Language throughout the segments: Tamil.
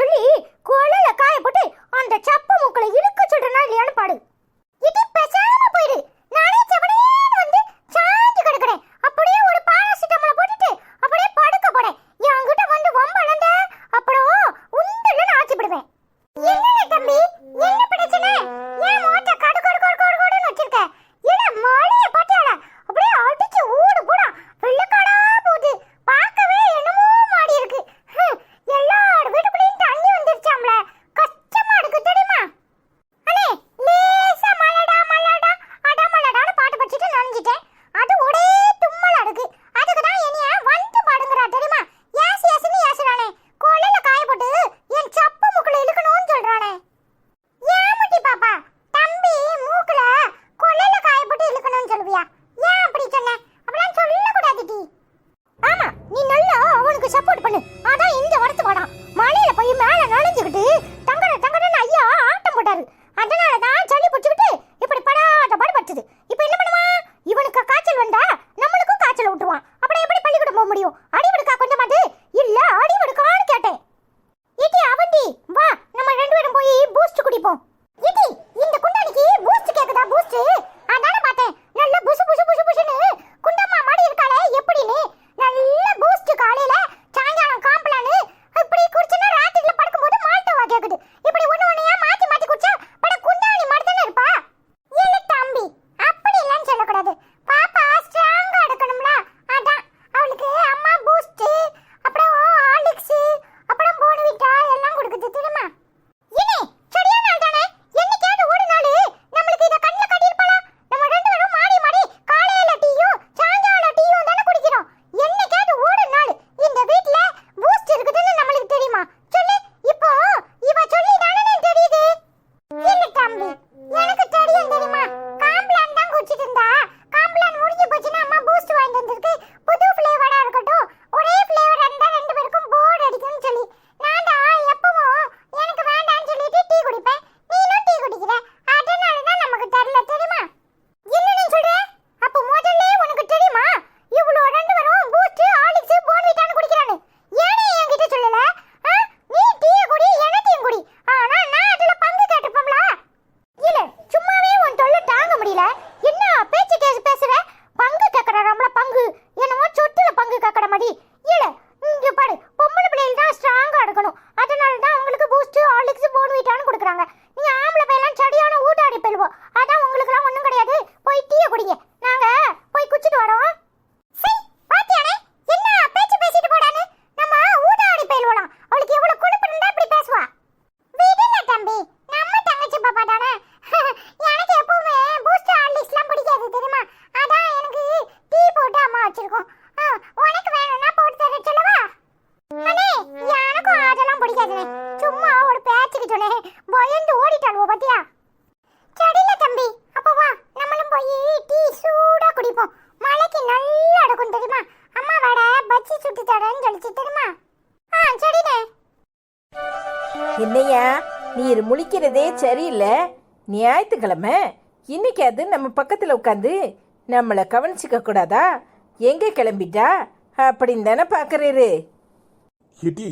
சொல்லி குழல காய போட்டு அந்த சப்ப மூக்களை இழுக்க சொல்றனா இல்லையான்னு பாடு. இது பேசாம போயிடு. நானே செவனேன்னு வந்து சாஞ்சு கிடக்குறேன். அப்படியே ஒரு பாராசிட்டமால போட்டுட்டு அப்படியே படுக்க போறேன். என்கிட்ட வந்து வம்பளந்த அப்புறம் உண்டல்ல ஆச்சி விடுவேன். என்ன தம்பி, என்ன பிரச்சனை? ஏன் மோட்ட கடு கடு கடு கடு கடுன்னு வச்சிருக்க? ஏடா மாளிகை பாத்தியாடா, அப்படியே அடிச்சு ஊடு போடா வெள்ளக்காடா போகுது. பார்க்கவே என்னமோ மாடி இருக்கு. எல்லார் வீட்டுக்குள்ளேயும் தண்ணி வந்துருச்சாம்ல, கஷ்டமா இருக்கு தெரியுமா? அண்ணே லேசா மலடா மலடா அடா மலடான்னு பாட்டு படிச்சுட்டு நனைஞ்சிட்டேன். அது ஒரே தும்மலா இருக்கு. அதுக்கு தான் என்னைய வந்து பாடுங்கறா தெரியுமா? யாசி யாசின்னு யாசுறானே. கோலையில காய போட்டு என் சப்ப மூக்குல இழுக்கணும்னு சொல்றானே. ஏமுட்டி பாப்பா, தம்பி மூக்குல கோலையில காய போட்டு இழுக்கணும்னு சொல்லுவியா? ஏன் அப்படி சொன்ன? அப்படிலாம் சொல்லக்கூடாது டி. ஆமா, நீ நல்லா அவனுக்கு சப்போர்ட் பண்ணு. அதான் இந்த வரத்து வாடான். மலையில போய் மேல நனைஞ்சுக்கிட்டு தங்கட தங்கடன்னு ஐயா ஆட்டம் போட்டாரு. அதனால தான் சளி பிடிச்சிக்கிட்டு இப்படி படாத பாடு படுத்துது. இப்போ என்ன பண்ணுவா? இவனுக்கு காய்ச்சல் வந்தா நம்மளுக்கும் காய்ச்சல் விட்டுருவான். அப்புறம் எப்படி பள்ளிக்கூடம் போக முடியும்? அடிவடுக்கா கொஞ்சமாது இல்ல அடிவடுக்கான்னு கேட்டேன். இடி அவண்டி வா, நம்ம ரெண்டு பேரும் போய் பூஸ்ட் குடிப்போம். இடி இந்த குண்டானிக்கு பூஸ்ட் கேக்குதா? பூஸ்ட் அதானே பார்த்தேன். நல்ல புசு புசு புசு புசுன்னு குண்டம்மா மாடி இருக்காளே எப்படின்னு. நல்ல பூஸ்ட் காலையில சாயங்காலம் காம்பலான்னு இப்படி குடிச்சுன்னா ராத்திரில படுக்கும்போது மால்டோவா கேக்குது. இப்படி ஒண்ணு ஒண்ணையா மாத்தி மாத்தி குடிச்சா பட குண்டானி மாதிரி தானே இருப்பா. இல்ல தம்பி, அப்படி இல்லன்னு சொல்லக்கூடாது. பாப்பா ஸ்ட்ராங்கா எடுக்கணும்ல, அதான் அவளுக்கு அம்மா பூஸ்ட் அப்புறம் ஹார்லிக்ஸ் அப்புறம் போன்விட்டா எல்லாம் கொடுக்குது தெரியுமா? இனி சரியான ஆள் தானே. என்னைக்காவது ஒரு நாள் நம்மளுக்கு இத கண்ணுல கட்டியிருப்பாளா? நம்ம ரெண்டு பேரும் மாடி மாடி காலையில டீயும் சாயங்கால டீயும் தானே குடிக்கிறோம். என்னைக்காவது ஒரு நாள் இந்த வீட்ல பூஸ்ட் இருக்குதுன்னு நம்மளுக்கு தெரியுமா? சொல்லு. இப்போ இவ சொல்லி தானே தெரியுது. இல்ல தம்பி, எனக்கு தெரியும் தெரியுமா? காம்ப்ளான் தான் குடிச்சிட்டு இருந்தா. காம்ப்ளான் முடிஞ்சு போச்சுன்னா அம்மா பூஸ்ட் வாங்கி வந்திருக்கு. புது ஃப்ளேவரா இருக்கட்டும், ஒரே ஃப்ளேவரா இருந்தா ரெண்டு பேருக்கும் போர்டு அடிக்கும்னு சொல்லி நான் தான் எப்பவும் எனக்கு வேண்டாம்னு சொல்லிட்டு டீ குடிப்பேன். நீனும் டீ குடிக்கிற. அதனால தான் நமக்கு தெரியல தெரியுமா? என்னன்னு சொல்ற? அப்ப முதல்ல உனக்கு தெரியுமா இவ்வளோ ரெண்டு பேரும் பூஸ்ட் ஹார்லிக்ஸ் போன்விட்டான்னு குடிக்கிறானு? ஏனே என்கிட்ட சொல்லல? நீ டீ குடி, எனத்தையும் குடி. ஆனா நான் அதுல பங்கு கேட்டுப்போம்ல. இல்ல சும்மாவே உன் தொல்லை தாங்க முடியல. என்ன பேச்சு பேசுற? பங்கு கேட்கறாம்ல, பங்கு என்னமோ சொத்துல பங்கு கேட்கற மாதிரி. இல்ல இங்க பாரு, பொம்பளை பிள்ளைகள் தான் ஸ்ட்ராங்கா இருக்கணும். அதனால தான் உங்களுக்கு பூஸ்ட் ஹார்லிக்ஸ் போன்விட்டான்னு கொடுக்குறாங்க. நீ ஆம்பளை பையெல்லாம் சரியான ஊட்டாடி பெல்வோம். அதான் உங்களுக்குலாம் ஒண்ணும் கிடையாது. போய் டீயை குடிங்க, நாங்க போய் குடிச்சிட்டு வரோம். சரி பாத்தியானே என்ன பேச்சு பேசிட்டு போடான்னு. நம்ம ஊட்டாடி பெல்வோலாம். அவளுக்கு எவ்வளவு கொழுப்பு இருந்தா இப்படி பேசுவா? விடுங்க தம்பி, நம்ம தங்கச்சி பாப்பா தானே. எனக்கு எப்பவுமே பூஸ்ட் ஹார்லிக்ஸ்லாம் பிடிக்காது தெரியுமா? அதான் எனக்கு டீ போட்டு அம்மா வச்சிருக்கோம். உனக்கு வேணும்னா போட்டு தர சொல்லவா? அண்ணே எனக்கும் அதெல்லாம் பிடிக்காதுண்ணே. சும்மா ஒரு பேச்சுக்கு சொன்னேன். பயந்து ஓடிட்டாளுவோ பாத்தியா? சரியில்ல தம்பி, அப்ப வா நம்மளும் போய் டீ சூடா குடிப்போம். மழைக்கு நல்லா இருக்கும் தெரியுமா? அம்மா வட பச்சி சுட்டு தரேன்னு சொல்லிச்சு தெரியுமா? சரிண்ணே. என்னையா நீர் முழிக்கிறதே சரியில்லை. ஞாயிற்றுக்கிழமை இன்னைக்கு அது நம்ம பக்கத்தில் உட்காந்து நம்மளை கவனிச்சிக்க கூடாதா? எங்கே கிளம்பிட்டா அப்படின்னு தானே பார்க்குறாரு. ஹெட்டி,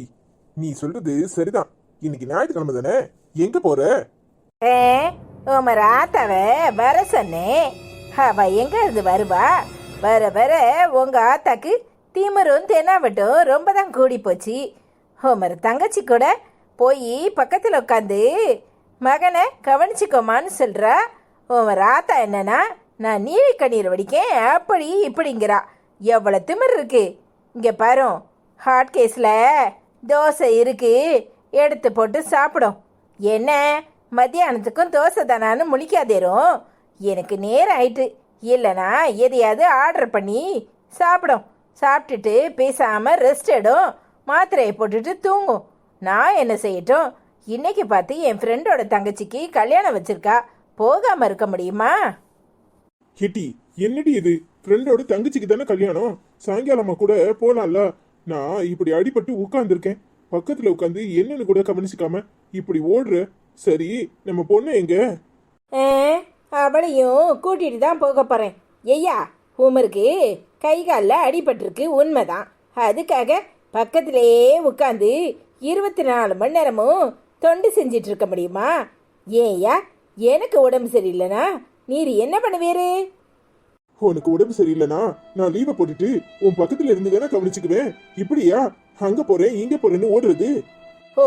நீ சொல்றது சரிதான். இன்னைக்கு ஞாயிற்றுக்கிழமை தானே, எங்க போற? உம ராத்தாவ வர சொன்னேன். அவ எங்க இருந்து வருவா? வர வர உங்க ஆத்தாக்கு திமிரும் தெனாவட்டும் ரொம்ப தான் கூடி போச்சு. உமர் தங்கச்சி கூட போய் பக்கத்தில் உட்காந்து மகனை கவனிச்சுக்கோமான்னு சொல்கிறா. உமர் ஆத்தா என்னன்னா நான் நீலி கண்ணீர் வடிக்கேன் அப்படி இப்படிங்கிறா. எவ்வளோ திமிர் இருக்கு. இங்கே பாரு, ஹாட் கேஸில் தோசை இருக்கு, எடுத்து போட்டு சாப்பிடும். என்ன மத்தியானத்துக்கும் தோசை தானான்னு முழிக்காதேரும். எனக்கு நேரம் ஆயிட்டு. இல்லைனா எதையாவது ஆர்டர் பண்ணி சாப்பிடும். சாப்பிட்டுட்டு பேசாமல் ரெஸ்ட் எடும், மாத்திரையை போட்டுட்டு தூங்கும். நான் என்ன செய்யட்டும்? இன்னைக்கு பார்த்து என் ஃப்ரெண்டோட தங்கச்சிக்கு கல்யாணம் வச்சிருக்கா, போகாமல் இருக்க முடியுமா? ஹெட்டி, என்னடி இது? ஃப்ரெண்டோட தங்கச்சிக்கு தானே கல்யாணம். சாயங்காலமா கூட போலாம்ல. நான் இப்படி அடிபட்டு உட்கார்ந்துருக்கேன். பக்கத்துல உட்காந்து என்னன்னு கூட கவனிச்சுக்காம இப்படி ஓடுற. சரி, நம்ம பொண்ணு எங்க? அவளையும் கூட்டிட்டு தான் போக போறேன். ஐயா, உமருக்கு கை காலில் அடிபட்டிருக்கு உண்மைதான். அதுக்காக பக்கத்திலேயே உட்காந்து 24 மணி நேரமும் தொண்டு செஞ்சிட்டு இருக்க முடியுமா? ஏயா, எனக்கு உடம்பு சரியில்லைனா நீர் என்ன பண்ணுவீரு? உனக்கு உடம்பு சரியில்லைனா நான் லீவை போட்டுட்டு உன் பக்கத்துல இருந்து தானே கவனிச்சுக்குவேன். இப்படியா அங்க போறேன் இங்க போறேன்னு ஓடுறது? ஓ,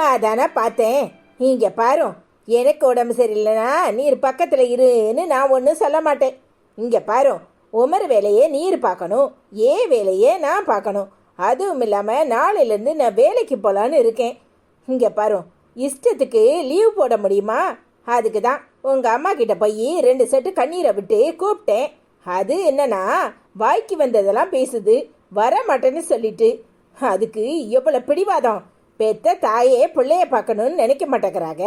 அதானே பார்த்தேன். இங்க பாரு, எனக்கு உடம்பு சரியில்லைனா நீர் பக்கத்துல இருன்னு நான் ஒன்றும் சொல்ல மாட்டேன். இங்க பாரு, உமர் வேலையே நீர் பார்க்கணும், ஏன் வேலையே நான் பார்க்கணும். அதுவும் இல்லாமல் நாளையிலேருந்து நான் வேலைக்கு போகலான்னு இருக்கேன். இங்கே பாரு, இஷ்டத்துக்கு லீவ் போட முடியுமா? அதுக்கு தான் உங்கள் அம்மா கிட்ட போய் 2 செட்டு கண்ணீரை விட்டு கூப்பிட்டேன். அது என்னன்னா, வாய்க்கு வந்ததெல்லாம் பேசுது, வர மாட்டேன்னு சொல்லிட்டு. அதுக்கு எவ்வளோ பிடிவாதம். பெத்த தாயே பிள்ளைய பார்க்கணுன்னு நினைக்க மாட்டேங்கிறாங்க.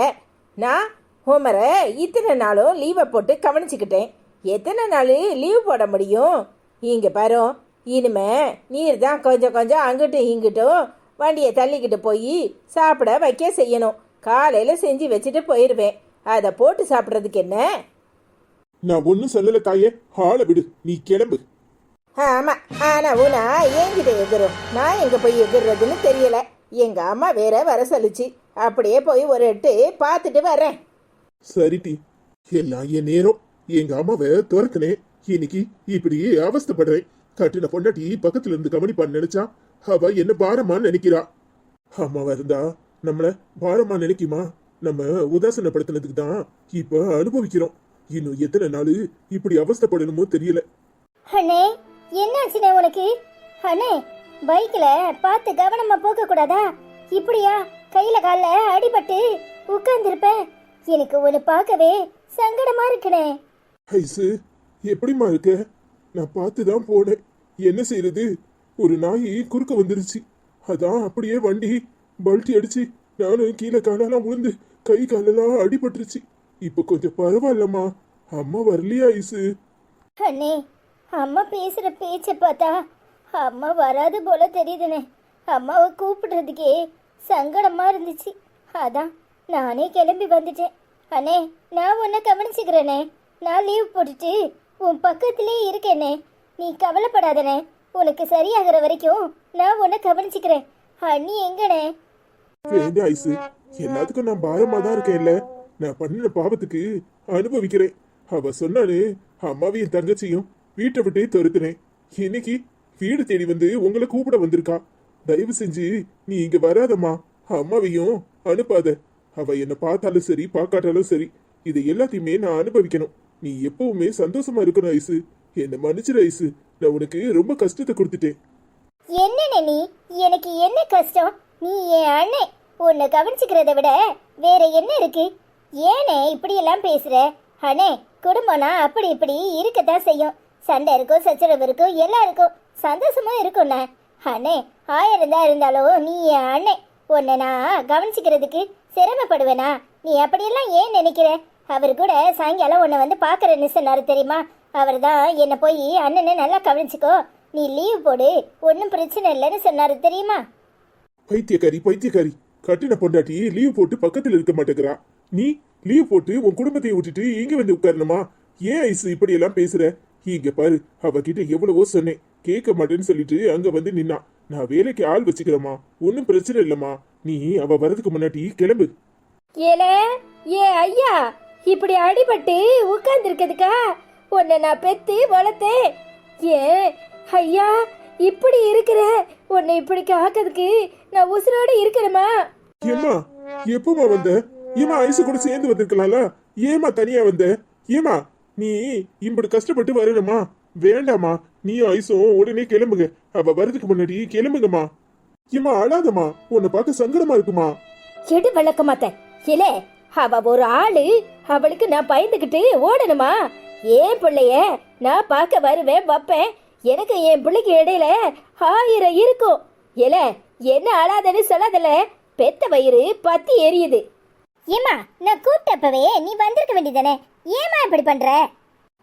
நான் உமரை இத்தனை நாளும் லீவை போட்டு கவனிச்சுக்கிட்டேன். எத்தனை நாள் லீவ் போட முடியும்? இங்கே பாரு, இனிமே நீர் தான் கொஞ்சம் கொஞ்சம் அங்கிட்டும் இங்கிட்டும் வண்டியை தள்ளிக்கிட்டு போய் சாப்பிட வைக்க செய்யணும். காலையில் செஞ்சு வச்சுட்டு போயிடுவேன். அதை போட்டு சாப்பிட்றதுக்கு என்ன? நான் ஒன்னும் சொல்லல தாயே, ஆளை விடு, நீ கிளம்பு. ஆமாம், ஆனால் ஊனா என்கிட்ட எதிரும். நான் எங்கே போய் எதிர்றதுன்னு தெரியல. எங்கள் அம்மா வேற வர சொல்லிச்சு. அப்படியே போய் ஒரு எட்டு பார்த்துட்டு வரேன். சரிட்டி, எல்லாம் என் நேரம். எங்க அம்மாவை துரத்துனேன், இன்னைக்கு இப்படி அவஸ்தைப்படுறேன். கட்டின பொண்டாட்டி பக்கத்துல இருந்து கவனிப்பான்னு நினைச்சா அவ என்ன பாரமான்னு நினைக்கிறா. அம்மாவா இருந்தா நம்மள பாரமா நினைக்குமா? நம்ம உதாசனப்படுத்தினதுக்கு தான் இப்ப அனுபவிக்கிறோம். இன்னும் எத்தனை நாள் இப்படி அவஸ்தைப்படணுமோ தெரியல. அண்ணே, என்னாச்சுனே உனக்கு? அண்ணே, பைக்ல பார்த்து கவனமா போக கூடாதா? இப்படியா கையில கால்ல அடிபட்டு உட்கார்ந்துருப்பேன். எனக்கு ஒன்னு பார்க்கவே சங்கடமா இருக்குனே. ஐசு, எப்படிமா இருக்க? நான் பார்த்துதான் போனேன். என்ன செய்யறது? ஒரு நாய் குறுக்க வந்துருச்சு. அதான் அப்படியே வண்டி பல்ட்டி அடிச்சு நானும் கீழே காலெல்லாம் விழுந்து கை காலெல்லாம் அடிபட்டுருச்சு. இப்ப கொஞ்சம் பரவாயில்லம்மா. அம்மா வரலையா ஐசு? அண்ணே, அம்மா பேசுற பேச்ச பார்த்தா அம்மா வராது போல தெரியுதுனே. அம்மாவை கூப்பிடுறதுக்கே சங்கடமா இருந்துச்சு. அதான் நானே கிளம்பி வந்துட்டேன். அண்ணே, நான் உன்னை கவனிச்சுக்கிறேனே. நான் லீவ் போட்டுட்டு உன் பக்கத்திலே இருக்கேனே. நீ கவலைப்படாதனே. உனக்கு சரியாகிற வரைக்கும் நான் உன்னை கவனிச்சுக்கிறேன். அண்ணி எங்கனே? வேண்டாம் ஐசு, எல்லாத்துக்கும் நான் பாரமா தான் இருக்கேன்ல. நான் பண்ணின பாவத்துக்கு அனுபவிக்கிறேன். அவ சொன்னானு அம்மாவையும் தங்கச்சியும் வீட்டை விட்டே துரத்துனேன். இன்னைக்கு வீடு தேடி வந்து உங்களை கூப்பிட வந்திருக்கா. தயவு செஞ்சு நீ இங்க வராதம்மா. அம்மாவையும் அனுப்பாத. அவ என்ன பார்த்தாலும் சரி பார்க்காட்டாலும் சரி, இது எல்லாத்தையுமே நான் அனுபவிக்கணும். நீ எப்பவுமே சந்தோஷமா இருக்கணும் ஐசு. என்ன மன்னிச்சிரு ஐசு, நான் உனக்கு ரொம்ப கஷ்டத்தை கொடுத்துட்டேன். என்னண்ணே நீ? எனக்கு என்ன கஷ்டம்? நீ என் அண்ணே. உன்னை கவனிச்சுக்கிறத விட வேற என்ன இருக்கு? ஏனே இப்படியெல்லாம் பேசுற? அண்ணே, குடும்பம்னா அப்படி இப்படி இருக்கத்தான் செய்யும். சண்டை இருக்கும், சச்சரவு இருக்கும், எல்லாம் இருக்கும். சந்தோஷமா இருக்கும்ண்ணே. அண்ணே, 1000 தான் இருந்தாலும் நீ என் அண்ணே. உன்னை நான் கவனிச்சுக்கிறதுக்கு சிரமப்படுவேனா? நீ அப்படியெல்லாம் ஏன் நினைக்கிற? அவர் கூட சாயங்காலம் உன்னை வந்து பார்க்குறேன்னு சொன்னாரு தெரியுமா? அவர் தான் என்னை போய் அண்ணனை நல்லா கவனிச்சுக்கோ, நீ லீவ் போடு, ஒன்றும் பிரச்சனை இல்லைன்னு சொன்னாரு தெரியுமா? பைத்தியக்காரி பைத்தியக்காரி, கட்டின பொண்டாட்டி லீவ் போட்டு பக்கத்துல இருக்க மாட்டேங்கிறா. நீ லீவ் போட்டு உன் குடும்பத்தை விட்டுட்டு இங்க வந்து உட்காரணுமா? ஏன் ஐசு இப்படி எல்லாம் பேசுற? இங்க பாரு, அவகிட்ட எவ்வளவோ சொன்னேன், கேட்க மாட்டேன்னு சொல்லிட்டு அங்க வந்து நின்னா. நான் வேலைக்கு ஆள் வச்சுக்கிறேம்மா, ஒன்னும் பிரச்சனை இல்லம்மா. நீ அவ வரதுக்கு முன்னாடி கிளம்பு. ஏலே, ஏ ஐயா, இப்படி அடிபட்டு உட்கார்ந்துருக்கிறதுக்கா உன்னை நான் பெத்து வளர்த்தேன். ஏன் ஐயா இப்படி இருக்கிற? உன்னை இப்படி காக்கிறதுக்கு நான் உசுரோட இருக்கிறேமா? ஏமா எப்பமா வந்த? ஏமா ஐசு கூட சேர்ந்து வந்திருக்கலாம்ல, ஏமா தனியா வந்த? ஏமா நீ இப்படி கஷ்டப்பட்டு வரணுமா? வேண்டாமா, நீ ஐசும் உடனே கிளம்புங்க. அவ வரதுக்கு முன்னாடி கிளம்புங்கம்மா. ஏமா அழாதம்மா, உன்னை பார்க்க சங்கடமா இருக்குமா? எடு விளக்க மாட்டேன். இல்லே, அவ ஒரு ஆளு, அவளுக்கு நான் பயந்துகிட்டு ஓடணுமா? ஏன் பிள்ளைய நான் பார்க்க வருவேன் வைப்பேன். எனக்கு என் பிள்ளைக்கு இடையில 1000 இருக்கும். இல்ல, என்ன அழாதன்னு சொல்லாதல, பெத்த வயிறு பத்தி எரியுது. ஏமா, நான் கூப்பிட்டப்பவே நீ வந்திருக்க வேண்டியதானே. ஏமா இப்படி பண்ற?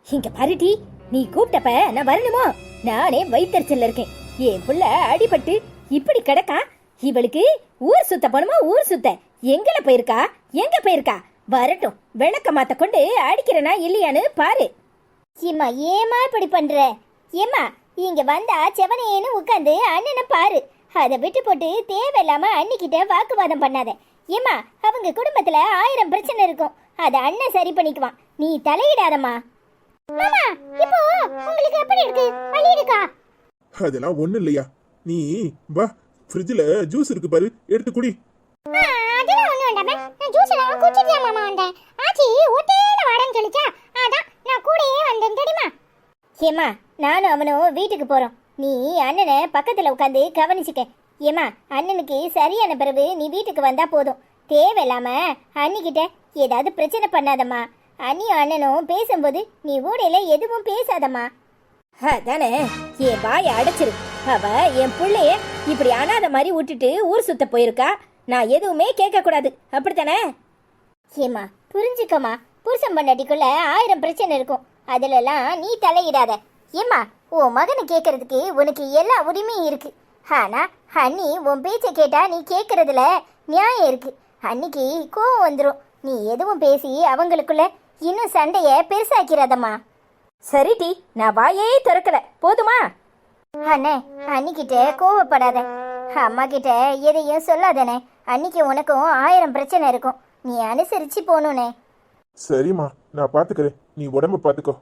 இங்க பாருடி, நீ கூப்பிட்டப்ப நான் வரணுமோ? நானே வயிற்றுச்சல்ல இருக்கேன். என் புள்ள அடிபட்டு இப்படி கிடக்கா. இவளுக்கு ஊர் சுத்த போனமா? ஊர் சுத்த எங்கல போயிருக்கா? எங்க போயிருக்கா? வரட்டும், விளக்க மாத்த கொண்டு அடிக்கிறனா இல்லையான்னு பாரு. ஏமா, ஏமா இப்படி பண்ற? ஏமா, இங்க வந்தா செவனேன்னு உட்காந்து அண்ணனை பாரு. அதை விட்டு போட்டு தேவையில்லாம அண்ணிக்கிட்ட வாக்குவாதம் பண்ணாத. ஏமா, அவங்க குடும்பத்துல 1000 பிரச்சனை இருக்கும். அதை அண்ணன் சரி பண்ணிக்குவான், நீ தலையிடாதம்மா. மாமா, இப்போ உங்களுக்கு எப்படி இருக்கு? வலி இருக்கா? அதெல்லாம் ஒண்ணும் இல்லையா, நீ வா, ஃப்ரிட்ஜ்ல ஜூஸ் இருக்கு பாரு, எடுத்து குடி. அதெல்லாம் ஒண்ணு வேண்டாமே, நான் ஜூஸ் எல்லாம் குடிச்சிட்டியா மாமா வந்தேன். ஆச்சி ஒட்டேட வாடன்னு சொல்லிச்சா, அதான் நான் கூடயே வந்தேன் தெரியுமா. ஏமா, நானும் அவனும் வீட்டுக்கு போறோம். நீ அண்ணனை பக்கத்துல உட்காந்து கவனிச்சுக்க. ஏமா, அண்ணனுக்கு சரியான பிறகு நீ வீட்டுக்கு வந்தா போதும். தேவையில்லாம அண்ணிக்கிட்ட ஏதாவது பிரச்சனை பண்ணாதம்மா. அண்ணியும் அண்ணனும் பேசும்போது நீ ஊடையில எதுவும் பேசாதம்மா. அதானே, என் வாயை அடைச்சிரு. அவ என் பிள்ளைய இப்படி அனாத மாதிரி விட்டுட்டு ஊர் சுத்த போயிருக்கா. நான் எதுவுமே கேட்க கூடாது, அப்படித்தானே? ஏமா, புரிஞ்சுக்கம்மா. புருஷன் பொண்டாட்டிக்குள்ள 1000 பிரச்சனை இருக்கும், அதுலலாம் நீ தலையிடாத. ஏமா, உன் மகனை கேட்கறதுக்கு உனக்கு எல்லா உரிமையும் இருக்கு. ஆனா அண்ணி உன் பேச்சை கேட்டா நீ கேட்கறதுல நியாயம் இருக்கு. அன்னிக்கு கோவம் வந்துடும். நீ எதுவும் பேசி அவங்களுக்குள்ள இன்னும் சண்டைய பெருசாக்கிறாதம்மா. சரி டி, நான் வாயே திறக்கல, போதுமா? அண்ணே, அன்னிக்கிட்ட கோவப்படாத. அம்மா கிட்ட எதையும் சொல்லாதனே. அன்னிக்கு உனக்கும் 1000 பிரச்சனை இருக்கும், நீ அனுசரிச்சு போகணுனே. சரிம்மா, நான் பாத்துக்கிறேன், நீ உடம்ப பாத்துக்கோ.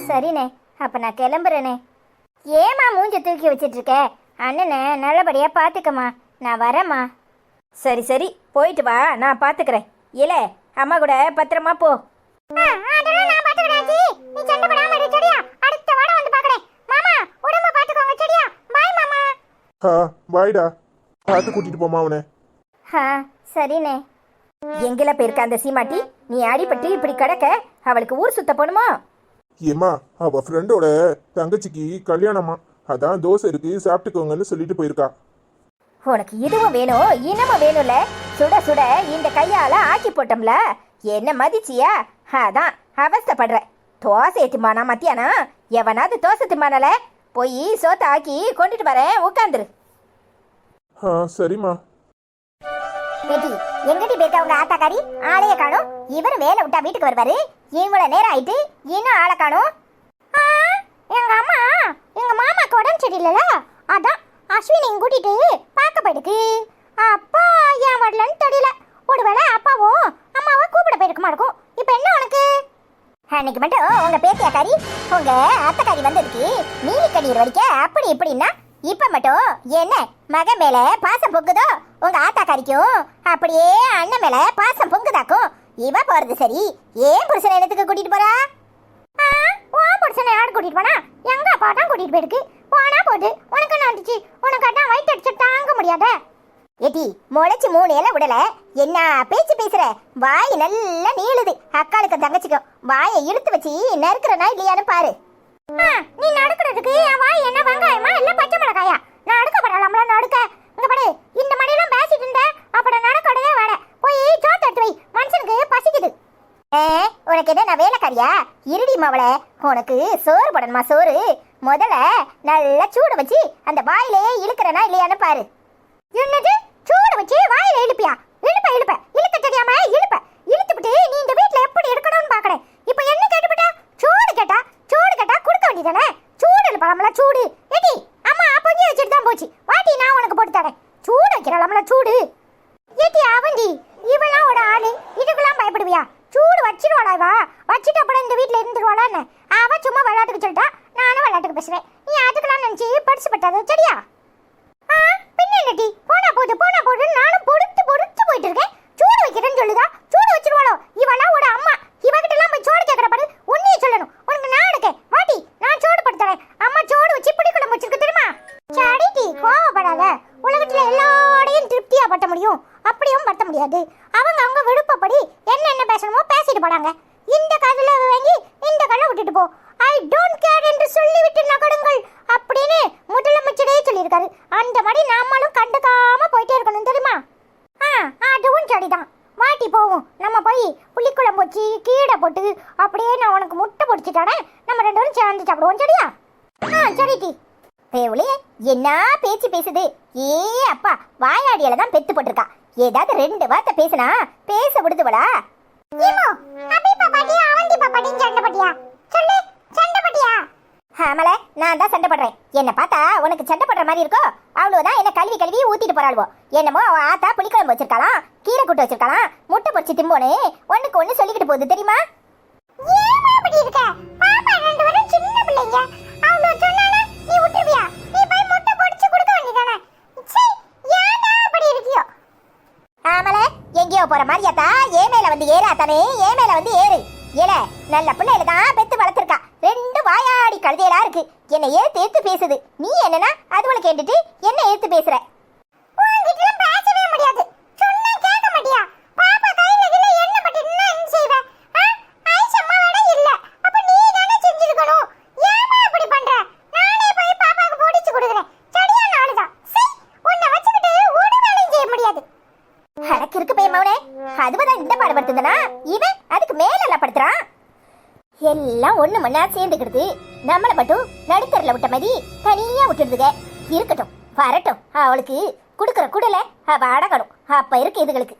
சரிண்ணே, அப்ப நான் கிளம்புறேனே. ஏமா மூஞ்ச தூக்கி வச்சிட்டு இருக்க? அண்ணனை நல்லபடியா பாத்துக்கம்மா, நான் வரேம்மா. சரி சரி, போயிட்டு வா, நான் பாத்துக்கிறேன். இல்ல, அம்மா கூட பத்திரமா போ. அதெல்லாம் நான் பாத்துக்கிறேன். நீ சண்டை போடாம இரு சரியா? அடுத்த வாரம் வந்து பாக்குறேன். மாமா, உடம்ப பாத்துக்கோங்க சரியா? பாய் மாமா. பாய்டா, பார்த்து கூட்டிட்டு போமா அவனை. சரிண்ணே. எங்கெல்லாம் போயிருக்க அந்த சீமாட்டி? நீ அடிபட்டு இப்படி கிடக்க, அவளுக்கு ஊர் சுத்த போணுமா? ஏமா, அவ ஃப்ரெண்டோட தங்கச்சிக்கு கல்யாணமா, அதான் தோசை இருக்கு சாப்பிட்டுக்கோங்கன்னு சொல்லிட்டு போயிருக்கா. உனக்கு இதுவும் வேணும் இன்னமும் வேணும்ல. சுட சுட இந்த கையால ஆக்கி போட்டோம்ல, என்ன மதிச்சியா? அதான் அவஸ்தப்படுற. தோசை ஏத்துமானா மத்தியானம்? எவனாவது தோசை திம்மானல? போய் சோத்த ஆக்கி கொண்டுட்டு வரேன், உட்காந்துரு. சரிம்மா. பேட்டி, எங்கடி போயிட்ட உங்க ஆத்தாக்காரி? ஆளைய காணும். இவரு வேலை விட்டா வீட்டுக்கு வருவாரு, இவ்வளவு நேரம் ஆயிட்டு இன்னும் ஆளை காணும். எங்க அம்மா எங்க மாமாக்கு உடம்பு சரியில்லைல, அதான் அஸ்வினியும் கூட்டிட்டு பார்க்க போயிருக்கு. அப்பா ஏன் வரலன்னு தெரியல. ஒருவேளை அப்பாவும் அம்மாவை கூப்பிட போயிருக்குமா இருக்கும். இப்போ என்ன உனக்கு? அன்னைக்கு மட்டும் உங்க பேத்தியாக்காரி உங்க அத்தைக்காரி வந்ததுக்கு நீலி கண்ணீர் வடிக்க அப்படி இப்படின்னா, இப்ப மட்டும் என்ன மகன் மேல பாசம் பொங்குதோ உங்க ஆத்தாக்காரிக்கும் அப்படியே அண்ணன் மேல பாசம் பொங்குதாக்கும். இவ போறது சரி, ஏன் புருஷனை என்னத்துக்கு கூட்டிட்டு போறா? புருஷனை யாரு கூட்டிட்டு போனா? எங்க அப்பா தான் கூட்டிட்டு போயிருக்கு. போனா போட்டு உனக்கு என்ன வந்துச்சு? உனக்கு அதான் வயிற்று அடிச்சு தாங்க முடியாத. ஏட்டி, முளைச்சு 3 இலை விடல, என்ன பேச்சு பேசுற? வாய் நல்லா நீளுது. அக்காளுக்கு தங்கச்சிக்கும் வாயை இழுத்து வச்சு நறுக்கிறனா இல்லையான்னு பாரு. நீ நடுக்கிறதுக்கு என் வாய் என்ன வெங்காயமா இல்ல பச்சை மிளகாயா? நான் அடுக்கப்படலாம்ல நடுக்க. இங்க பாரு, இந்த மாதிரிலாம் பேசிட்டு இருந்த அப்புறம் நடக்கடவே வேட. போய் சோத்து எடுத்து வை, மனுஷனுக்கு பசிக்குது. உனக்கு என்ன நான் வேலைக்காரியா? இருடி மாவள, உனக்கு சோறு போடணுமா? சோறு முதல்ல நல்லா சூடு வச்சு அந்த வாயிலே இழுக்கிறனா இல்லையான்னு பாரு. என்னது சூடு வச்சு வாயில இழுப்பியா? இழுப்ப இழுக்க தெரியாம இழுத்துவிட்டு நீ இந்த வீட்டுல எப்படி இருக்கணும்னு பாக்குறேன். இப்ப என்ன கேட்டுவிட்டா? சூடு கேட்டா கொடுக்க வேண்டியதானே? சூடு பழம்ல சூடு. ஏடி, அம்மா பொங்கி வச்சுட்டு தான் போச்சு. வாட்டி நான் உனக்கு போட்டு தரேன். சூடு வைக்கிறாளம்ல சூடு. ஏடி அவண்டி, இவெல்லாம் ஒரு ஆளு, இதுக்கெல்லாம் பயப்படுவியா? சூடு வச்சிருவாளா? இவா வச்சுட்டு அப்புறம் இந்த வீட்டுல இருந்துருவாளான்னு அவ சும்மா விளையாட்டுக்கு சொல்லிட்டா. நானும் விளையாட்டுக்கு பேசுறேன், நீ அதுக்கெல்லாம் நினைச்சு படிச்சு பட்டாத சரியா? பின்ன என்னடி, போனா போது நானும் பொறுத்து போயிட்டு இருக்கேன். சூடு வைக்கிறேன்னு சொல்லுதா? சூடு வச்சிருவாளோ? இவெல்லாம் ஒரு அம்மா, இவகிட்ட எல்லாம் போய் சோறு கேட்கற பாரு. உன்னையே சொல்லணும், உனக்கு நான் இருக்கேன். வாட்டி நான் சோடு படுத்து தரேன். அம்மா சோடு வச்சு பிடி குழம்பு வச்சிருக்க தெரியுமா? சரிடி, கோவப்படாத. உலகத்துல எல்லாரையும் திருப்தியா பட்ட முடியும் அப்படியும் பட்ட முடியாது. அவங்க விருப்பப்படி என்ன பேசணுமோ பேசிட்டு போறாங்க. இந்த காதுல வாங்கி இந்த கால விட்டுட்டு போ. ஐ டோன்ட் கேர் என்று சொல்லிவிட்டு நகடுங்கள் அப்படின்னு முதலமைச்சரே சொல்லியிருக்காரு. அந்த மாதிரி நாமளும் கண்டுக்காம போயிட்டே இருக்கணும் தெரியுமா? அதுவும் சரிதான். வாட்டி போவோம், நம்ம போய் புளிக்குழம்பு வச்சு கீரை போட்டு அப்படியே நான் உனக்கு முட்டை பொடிச்சு தரேன். நம்ம 2 பேரும் சேர்ந்து சாப்பிடுவோம் சரியா? சரி டி. பேவுளே, என்ன பேச்சு பேசுது? ஏ அப்பா, வாயாடியில தான் பெத்து போட்டிருக்கா. ஏதாவது 2 வார்த்தை பேசினா பேச விடுதுவளா? அபி பாப்பாட்டி அவந்தி பாப்பாட்டி சண்டை பட்டியா? சொல்லு, சண்டை பட்டியா? ஆமல நான் தான் சண்டை போடுறேன். என்ன பார்த்தா உனக்கு சண்டை போடுற மாதிரி இருக்கோ? அவ்வளவுதான் என்ன கழுவி கழுவி ஊத்திட்டு போறாளுவோ. என்னமோ அவ ஆத்தா புளிக்குழம்பு வச்சிருக்காளாம், கீரை கூட்டு வச்சிருக்காளாம், முட்டை பொரிச்சு திம்போனே ஒண்ணுக்கு ஒண்ணு சொல்லிக்கிட்டு போகுது தெரியுமா? ஏமா அப்படி இருக்க? பாப்பா 2 வரும் சின்ன பிள்ளைங்க. அவங்க சொன்னானே நீ விட்டுருவியா? நீ போய் முட்டை பொரிச்சு கொடுக்க வேண்டியதானே? சீ, ஏன்டா அப்படி இருக்கியோ? ஆமல எங்கேயோ போற மாதிரியாத்தா ஏ மேல வந்து ஏறாத்தானே, ஏ மேல வந்து ஏறு. ஏல நல்ல பிள்ளைல தான் பெத்து வளர்த்திருக்கா. 2 வாயாடி கழுதையலா இருக்கு. என்ன ஏத்து பேசுது. நீ என்னன்னா அதுவளை கேட்டுட்டு என்ன ஏத்து பேசுற? உன்கிட்ட பேசவே முடியாது. சொன்னா கேட்க மாட்டியா? பாப்பா கையில கில என்ன பட்டினா என்ன செய்வ? ஐஷம்மா வேட இல்ல. அப்ப நீ தானே செஞ்சிருக்கணும். ஏமா அப்படி பண்ற? நானே போய் பாப்பாக்கு போடிச்சு கொடுக்கிறேன். சரியான ஆளுதான். சீ, உன்னை வச்சுக்கிட்டு ஒரு வேலையும் செய்ய முடியாது. அடக்கு இருக்கு பையன் மவனே. அதுவதான் இந்த பாடுபடுத்துந்தனா இவன் அதுக்கு மேல படுத்துறான். எல்லாம் ஒண்ணு மண்ணா சேர்ந்துக்கிடுது. நம்மளை மட்டும் நடுத்தரில் விட்ட மாதிரி தனியா விட்டுடுதுங்க. இருக்கட்டும் வரட்டும், அவளுக்கு கொடுக்குற குடல அவ அடங்கணும். அப்ப இருக்கு இதுகளுக்கு.